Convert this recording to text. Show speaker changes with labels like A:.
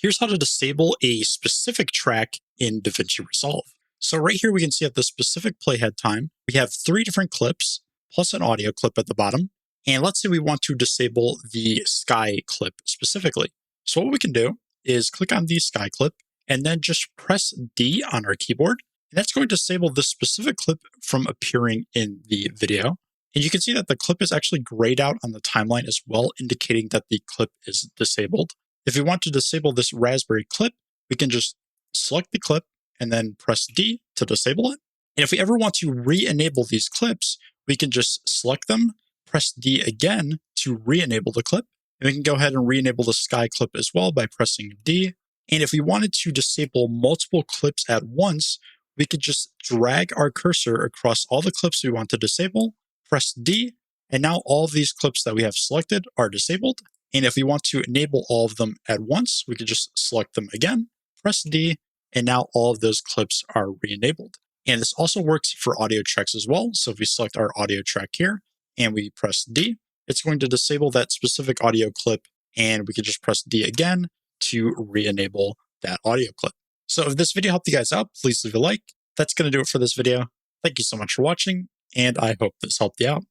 A: here's how to disable a specific track in Davinci Resolve. So right here, we can see at the specific playhead time, we have 3 different clips plus an audio clip at the bottom. And let's say we want to disable the sky clip specifically. So what we can do is click on the sky clip and then just press D on our keyboard. And that's going to disable this specific clip from appearing in the video. And you can see that the clip is actually grayed out on the timeline as well, indicating that the clip is disabled. If we want to disable this raspberry clip, we can just select the clip and then press D to disable it. And if we ever want to re-enable these clips, we can just select them, press D again to re-enable the clip. And we can go ahead and re-enable the sky clip as well by pressing D. And if we wanted to disable multiple clips at once, we could just drag our cursor across all the clips we want to disable, press D, and now all of these clips that we have selected are disabled. And if we want to enable all of them at once, we could just select them again, press D, and now all of those clips are re-enabled. And this also works for audio tracks as well. So if we select our audio track here and we press D, it's going to disable that specific audio clip, and we could just press D again to re-enable that audio clip. So if this video helped you guys out, please leave a like. That's going to do it for this video. Thank you so much for watching, and I hope this helped you out.